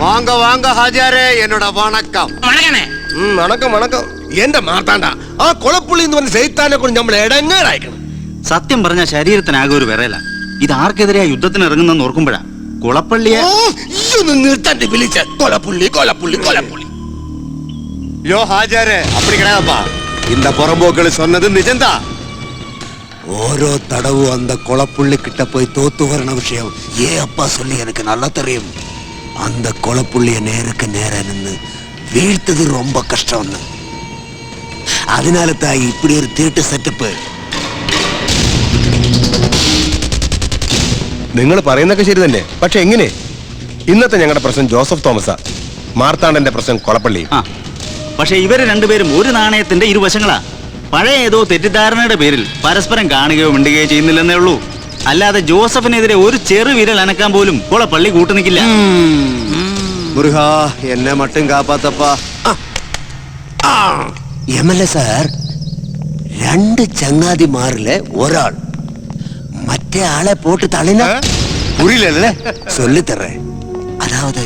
வாங்க வாங்க ஹாஜாரே, என்னோட வணக்கம். വണക്കം വണക്കം. എന്റെ മാർത്താണ്ട, ആ കൊളപ്പുള്ളി എന്ന് പറഞ്ഞ സൈത്താനെ കൊണ്ട് നമ്മൾ ഇടങ്ങേറായിക്കണം. സത്യം പറഞ്ഞ ശരീരത്തിനാകെ ഒരു വിറയല. ഇത് ആർക്കെതിരെയാ യുദ്ധത്തിന് ഇറങ്ങുന്നെന്ന് ഓർക്കുമ്പോഴാ കുളപ്പള്ളിയെ നിർത്താൻ വിളിച്ച കൊലപ്പുള്ളി കൊലപ്പുള്ളി കൊലപ്പുള്ളി. யோ ஹாஜாரே, அப்படி கிடையாதுப்பா. இந்த புறம்போக்கள் சொன்னது நிஜம்தான். ഓരോ തടവും அந்த കൊളപ്പുള്ളി കിട്ട പോയി തോത്തു വരണ വിഷയം அப்பா சொல்லி எனக்கு நல்லா தெரியும். அந்த കൊളപ്പുള്ളിയെ നേർക്ക് നേരെ നിന്ന് വീഴ്ത്തത് ரொம்ப കഷ്ടമെന്ന്. അതിനാലത്തായി இப்படி ഒരു തീട്ട് സെറ്റപ്പ്. നിങ്ങൾ പറയുന്നൊക്കെ ശരി തന്നെ, പക്ഷെ എങ്ങനെ? ഇന്നത്തെ ഞങ്ങളുടെ പ്രശ്നം ജോസഫ് തോമസാ, മാർത്താണ്ഡന്റെ പ്രശ്നം കൊളപ്പള്ളി. പക്ഷെ ഇവര് രണ്ടുപേരും ഒരു നാണയത്തിന്റെ ഇരുവശങ്ങളാ. പഴയ ഏതോ തെറ്റിദ്ധാരണയുടെ പേരിൽ പരസ്പരം കാണുകയോ മിണ്ടുകയോ ചെയ്യുന്നില്ലെന്നേ ഉള്ളൂ. അല്ലാതെ ജോസഫിനെതിരെ ഒരു ചെറു വിരൽ അനക്കാൻ പോലും കൊളപ്പള്ളി കൂട്ടുനിൽക്കില്ല. മുരുകാ, എന്നെ മട്ടും കാപ്പാത്തപ്പാ. എംഎൽഎ സാർ, രണ്ട് ചങ്ങാതിമാരിലെ ഒരാൾ മറ്റേ ആളെ போட்டு തള്ളിന புரியல சொல்லித்தரேன். அதாவது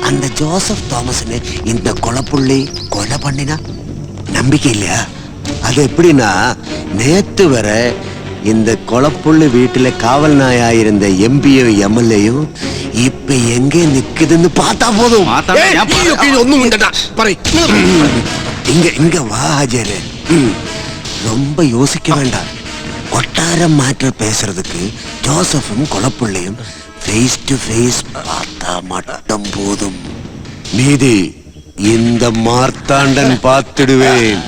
அந்த ஜோசப் தாமஸ்னு இந்த கொலப்புள்ளி கொலை பண்ணினா நம்பிக்கை இல்லையா? அது எப்படின்னா, நேத்து வர இந்த கொலப்புள்ளி வீட்டுல காவல் நாயாயிருந்த எம்பியும் எம்எல்ஏயும் இப்ப எங்க நிக்குதுன்னு பார்த்தா போதும். ഒന്നും இங்க இங்க வா ஹாஜரே. ரொம்ப யோசிக்க வேண்டாம். கொட்டாரம் மாற்ற பேசுறதுக்கு ஜோசஃபும் கொலப்புள்ளியும் ஃபேஸ் டு ஃபேஸ் பார்த்தா மட்டும் போதும். மீதி இந்த മാർത്താണ്ഡൻ പാത്തിടുവേൻ.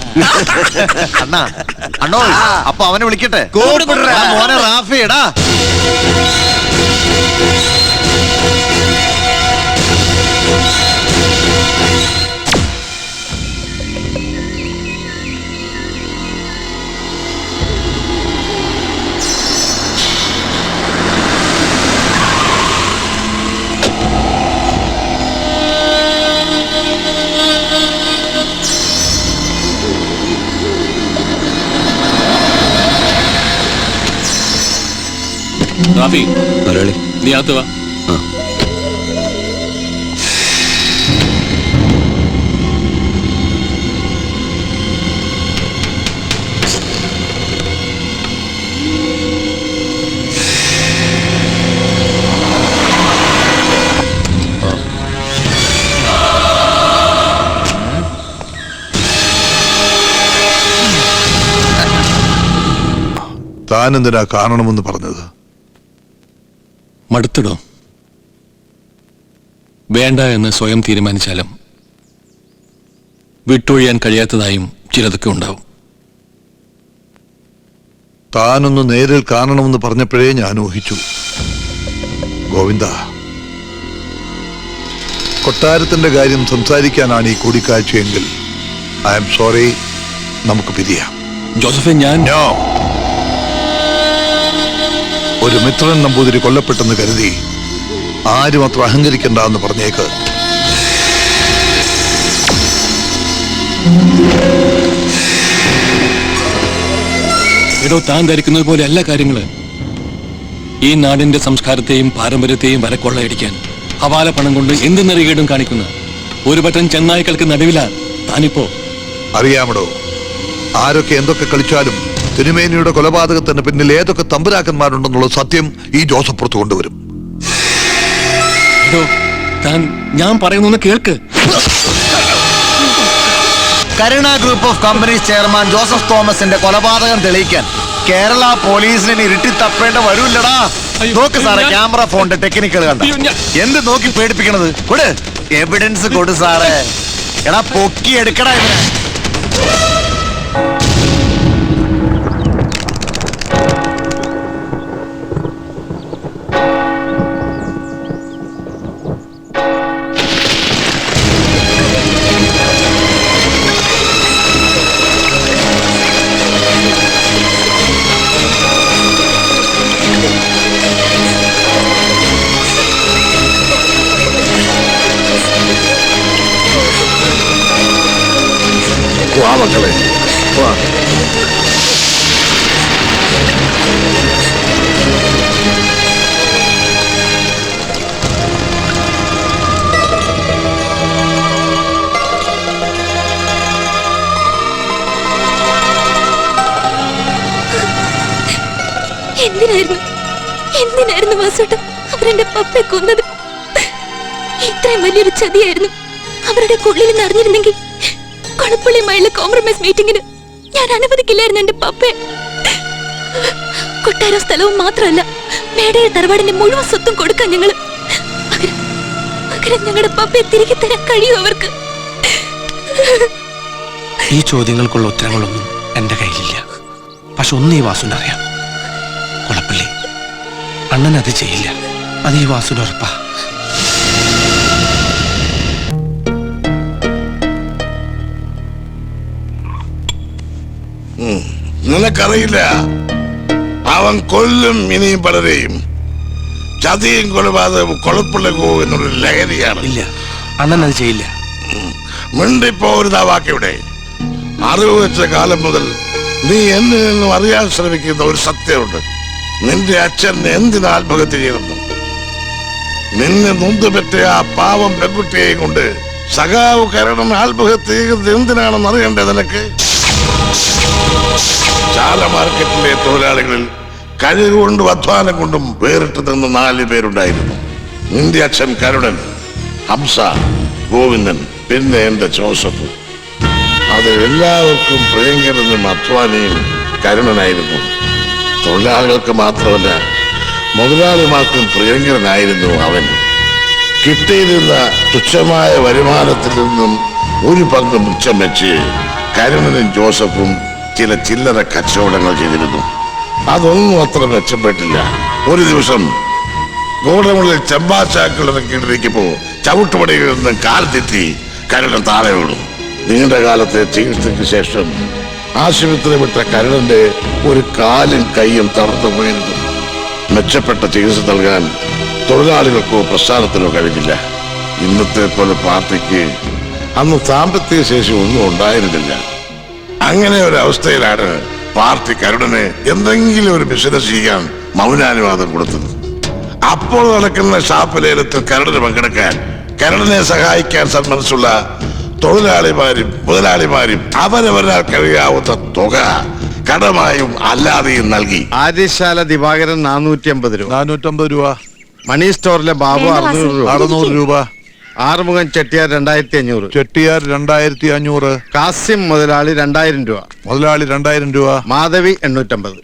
അണ്ണാ അണ്ണോ, അപ്പൊ അവനെ വിളിക്കട്ടെ. മോനെ റാഫിയടാ. റാഫി, നീ അകത്ത് വാ. താനെന്തിനാ കാണണമെന്ന് പറഞ്ഞത്? മടുത്തിടോ. വേണ്ട എന്ന് സ്വയം തീരുമാനിച്ചാലും വിട്ടൊഴിയാൻ കഴിയാത്തതായും ചിലതൊക്കെ ഉണ്ടാവും. താനൊന്ന് നേരിൽ കാണണമെന്ന് പറഞ്ഞപ്പോഴേ ഞാൻ ഊഹിച്ചു. ഗോവിന്ദ, കൊട്ടാരത്തിന്റെ കാര്യം സംസാരിക്കാനാണ് ഈ കൂടിക്കാഴ്ചയെങ്കിൽ ഐ ആം സോറി, നമുക്ക് പിരിയാം. ജോസഫെ, ഞാൻ ഒരു മിത്രൻ നമ്പൂതിരി കൊല്ലപ്പെട്ടെന്ന് കരുതി ആരും അത്ര അഹങ്കരിക്കണ്ട എന്ന് പറഞ്ഞേക്ക്. എടോ, താൻ ധരിക്കുന്നത് പോലെ അല്ല കാര്യങ്ങള്. ഈ നാടിന്റെ സംസ്കാരത്തെയും പാരമ്പര്യത്തെയും വരക്കൊള്ളയടിക്കാൻ ഹവാല പണം കൊണ്ട് എന്ത് നെറികേടും കാണിക്കുന്ന ഒരു പറ്റം ചെന്നായ്ക്കൾക്ക് നടുവിലാ താനിപ്പോ. അറിയാമടോ, ആരൊക്കെ എന്തൊക്കെ കളിച്ചാലും തിരുമേനിയുടെ കൊലപാതകത്തിന് പിന്നിൽ ഏതൊക്കെ തമ്പുരാക്കന്മാരുണ്ടെന്നുള്ള സത്യം ഈ ജോസഫ് പുറത്തു കൊണ്ടുവരും. താൻ ഞാൻ പറയുന്ന കേൾക്ക്. Karuna group of companies chairman Joseph തോമസിന്റെ കൊലപാതകം തെളിയിക്കാൻ കേരള പോലീസിന് ഇരുട്ടി തപ്പേണ്ട വരൂല്ലടാ. നോക്ക് സാറേ, ക്യാമറ ഫോണിന്റെ ടെക്നിക്കൽ കണ്ട. എന്ത് നോക്കി പേടിപ്പിക്കണത്? കൊടു, എവിഡൻസ് കൊടു സാറേ. എടാ, പൊക്കി എടുക്കടാ ഇവനെ. എന്തിനായിരുന്നു വാസുട്ട അവരെന്റെ പപ്പയെ കൊന്നത്? ഇത്രയും വലിയൊരു ചതിയായിരുന്നു അവരുടെ ഉള്ളിൽ നിന്ന് അറിഞ്ഞിരുന്നെങ്കിൽ കൊളപ്പള്ളിയുമായുള്ള കോംപ്രമൈസ് മീറ്റിംഗിന് ഞാൻ അനുവദിക്കില്ലായിരുന്നു എന്റെ പപ്പയെ. കൊട്ടാരോ സ്ഥലവും മാത്രമല്ല, മേടയ തറവാടിന്റെ മുഴുവൻ സ്വത്തും കൊടുക്കാൻ ഞങ്ങള്. പകരം ഞങ്ങളുടെ പപ്പയെ തിരികെ തരാൻ കഴിയും അവർക്ക്. ഈ ചോദ്യങ്ങൾക്കുള്ള ഉത്തരങ്ങളൊന്നും എന്റെ കയ്യിലില്ല. പക്ഷെ ഒന്ന് ഈ വാസുവിനറിയാം, കൊളപ്പള്ളി അണ്ണൻ അത് ചെയ്യില്ല. അത് ഈ വാസുവിന് ഉറപ്പാ. നിനക്കറിയില്ല, അവൻ കൊല്ലും ഇനിയും പലരെയും. ചതിയും കൊലപാതകവും കൊളപ്പള്ളി എന്നുള്ള ലഹരിയാണ്. ഇല്ല, അണ്ണൻ അത് ചെയ്യില്ല. മിണ്ടിപ്പോരുതാ വാക്കിവിടെ. അറിവ് വെച്ച കാലം മുതൽ നീ എന്നിൽ നിന്നും അറിയാൻ ശ്രമിക്കുന്ന ഒരു സത്യമുണ്ട്. നിന്റെ അച്ഛൻ എന്തിന് ആത്മഹത്യ ചെയ്തെന്നു? നിന്നെ നൊന്തുപറ്റ ആ പാവം പെൺകുട്ടിയെയും കൊണ്ട് സഖാവ് കരണം ആത്മഹത്യ ചെയ്തത് എന്തിനാണെന്ന് അറിയണ്ടേ നിനക്ക്? ചാല മാർക്കറ്റിലെ തൊഴിലാളികളിൽ കഴിവുകൊണ്ടും അധ്വാനം കൊണ്ടും വേറിട്ട് നിന്ന് 4 പേരുണ്ടായിരുന്നു. നിന്റെ അച്ഛൻ കരുണൻ, ഹംസ, ഗോവിന്ദൻ, പിന്നെ എന്റെ ജോസഫ്. അത് എല്ലാവർക്കും പ്രിയങ്കരനും അധ്വാനിയും കരുണനായിരുന്നു. തൊഴിലാളികൾക്ക് മാത്രമല്ല, മുതലാളിമാർക്കും പ്രിയങ്കരനായിരുന്നു അവൻ. കിട്ടിയിരുന്ന തുച്ഛമായ വരുമാനത്തിൽ നിന്നും ഒരു പങ്ക് മിച്ചം വെച്ച് കരുണനും ജോസഫും ചില ചില്ലറ കച്ചവടങ്ങൾ ചെയ്തിരുന്നു. അതൊന്നും അത്ര മെച്ചപ്പെട്ടില്ല. ഒരു ദിവസം ഗോഡമുള്ളിൽ ചെമ്പാച്ചാക്കുകളിറക്കിയിട്ടിരിക്കുമ്പോ ചവിട്ടുപടികളിൽ നിന്ന് കാൽ തെറ്റി കരുണൻ താഴെ വീണു. നീണ്ട കാലത്തെ ചികിത്സയ്ക്ക് ശേഷം ആശുപത്രി വിട്ട കരുണന്റെ ഒരു കാലും കൈയും തളർന്നു പോയിരുന്നു. മെച്ചപ്പെട്ട ചികിത്സ നൽകാൻ തൊഴിലാളികൾക്കോ പ്രസ്ഥാനത്തിനോ കഴിഞ്ഞില്ല. ഇന്നത്തെ പോലെ പാർട്ടിക്ക് അന്ന് സാമ്പത്തിക ശേഷി ഒന്നും ഉണ്ടായിരുന്നില്ല. അങ്ങനെ ഒരു അവസ്ഥയിലാണ് പാർട്ടി കരുണന് എന്തെങ്കിലും ഒരു ബിസിനസ് ചെയ്യാൻ മൗനാനുവാദം കൊടുത്തത്. അപ്പോൾ നടക്കുന്ന ഷാപ്പ് ലേലത്തിൽ കരുണന് പങ്കെടുക്കാൻ, കരുണനെ സഹായിക്കാൻ സന്മനസ്സുള്ള തൊഴിലാളിമാരും മുതലാളിമാരും അവരവരാൽ കഴിയാവുന്ന തുക കടമായും അല്ലാതെയും നൽകി. ആര്യശാല ദിവാകരൻ 450 രൂപ, 450 രൂപ. മണി സ്റ്റോറിലെ ബാബു 600 രൂപ, 600 രൂപ. ആറുമുഖൻ ചെട്ടിയാർ 2500, ചെട്ടിയാർ 2500, കാസിം മുതലാളി 2000 രൂപ, മുതലാളി 2000 രൂപ, മാധവി 850.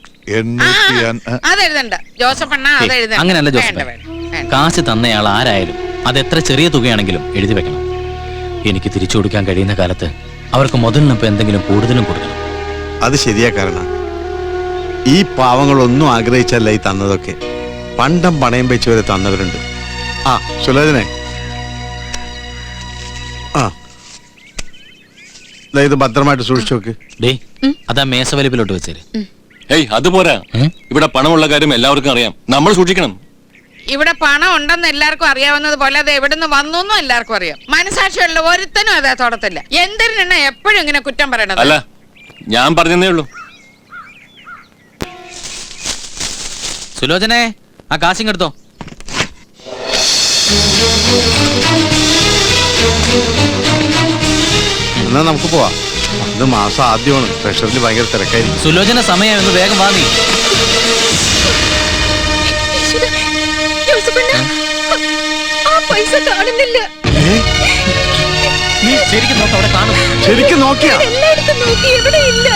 അതെഴുതണ്ട ജോസഫണ്ണ, അതെഴുതണ്ട. അങ്ങനെയല്ല ജോസഫ്, കാശ് തന്നയാൾ ആരായാലും അത് എത്ര ചെറിയ തുകയാണെങ്കിലും എഴുതി വെക്കണം. എനിക്ക് തിരിച്ചു കൊടുക്കാൻ കഴിയുന്ന കാലത്ത് അവർക്ക് മുതലിനൊപ്പം എന്തെങ്കിലും കൂടുതലും കൊടുക്കണം. അത് ശരിയാ. കാരണം ഈ പാവങ്ങളൊന്നും ആഗ്രഹിച്ചല്ല ഈ തന്നതൊക്കെ. പണ്ടം പണയം വെച്ചവരെ തന്നവരുണ്ട്. ആ സുലോചനെ, ആ ഇത് ഭദ്രമായിട്ട് സൂക്ഷിച്ചു നോക്ക്. ഡേ, അതാ മേശവലിപ്പിലോട്ട് വെച്ചേര്. ഏയ് അതുപോരാ, ഇവിടെ പണമുള്ള കാര്യം എല്ലാവർക്കും അറിയാം. നമ്മൾ സൂക്ഷിക്കണം. ഇവിടെ പണം ഉണ്ടെന്ന് എല്ലാവർക്കും അറിയാവുന്നത് പോലെ അത് എവിടുന്ന് വന്നു എന്നും എല്ലാവർക്കും അറിയാം. മനസാക്ഷിയുള്ള ഒരുത്തനും അതേ തൊടത്തില്ല. എന്തിനാണ് എപ്പോഴും ഇങ്ങനെ കുറ്റം പറയണത്? അല്ല, ഞാൻ പറഞ്ഞതേ ഉള്ളൂ. സുലോചനെ, ആ കാശിങ്ങെടുത്തോ. എന്നാ നമുക്ക് പോവാം. ഇത് മാസം ആദ്യമാണ്, ട്രഷറിൽ ഭയങ്കര തിരക്കായിരിക്കും. സുലോചന സമയം ഒന്ന് വേഗം വാ. നീ ആ പൈസ കാണുന്നില്ല. നീ ശരിക്കും നോക്ക്, അവിടെ കാണും. ശരിക്കും നോക്കിയാ? എല്ലായിടത്തും നോക്കി, എവിടെയില്ല.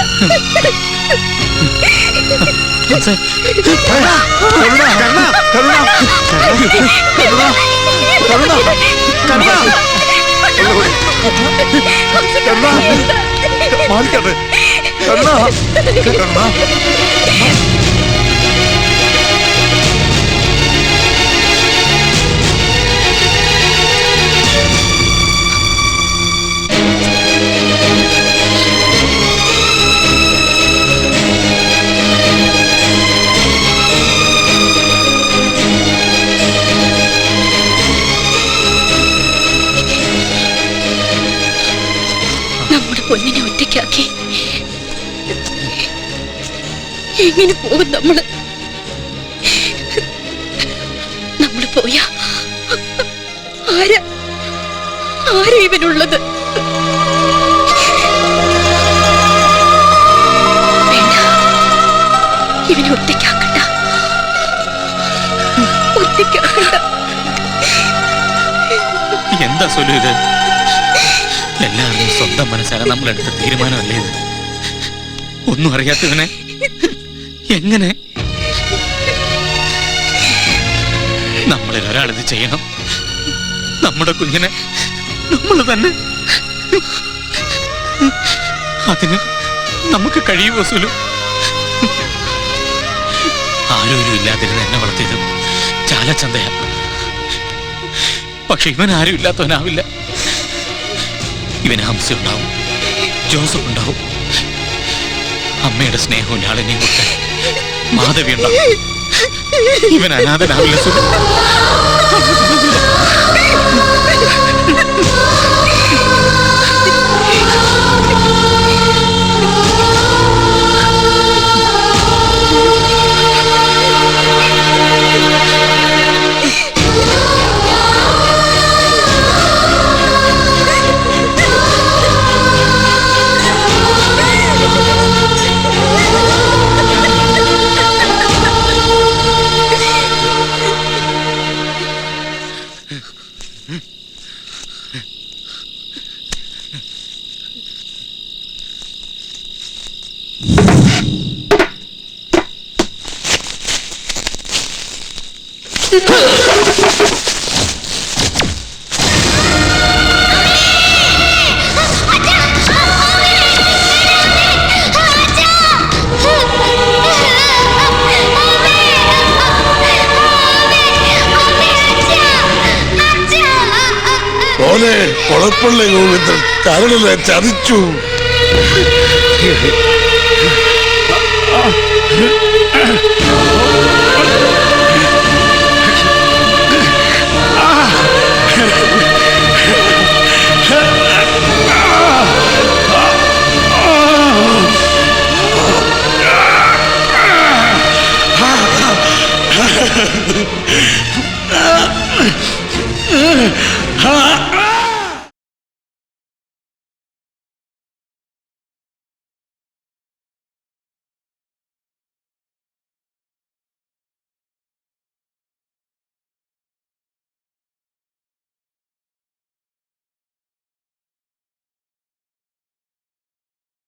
നമ്മുടെ പൊന്നിനെ ഒറ്റയ്ക്കാക്കി എങ്ങനെ പോകും നമ്മള് പോയാ ആരാ ഇവനുള്ളത്? വേണ്ട, ഇവനെ ഒറ്റയ്ക്കാക്കണ്ട. എന്താ സൊല്ലു ഇത്? എല്ലാവരും സ്വന്തം മനസ്സാണ് നമ്മളെടുത്ത തീരുമാനമല്ലേ ഇത്? ഒന്നും അറിയാത്തവനെ എങ്ങനെ? നമ്മളിൽ ഒരാളിത് ചെയ്യണം. നമ്മുടെ കുഞ്ഞിനെ നമ്മൾ തന്നെ. അതിന് നമുക്ക് കഴിയുമോ സുലു? ആരോരും ഇല്ലാതിരുന്ന് എന്നെ വളർത്തിയത് ചാലച്ചന്തയാ. പക്ഷെ ഇവൻ ആരും ഇല്ലാത്തവനാവില്ല. ഇവന് ഹംസ ഉണ്ടാവും, ജോസഫ് ഉണ്ടാവും, അമ്മയുടെ സ്നേഹവും ലാളനെയും കൊടുത്ത് മാധവി ഉണ്ടാവും. ഇവൻ അനാഥനാവില്ല സുലു. മോനെ കൊളപ്പള്ളി ഗോവിന്ദൻ കരളിലെ ചതിച്ചു.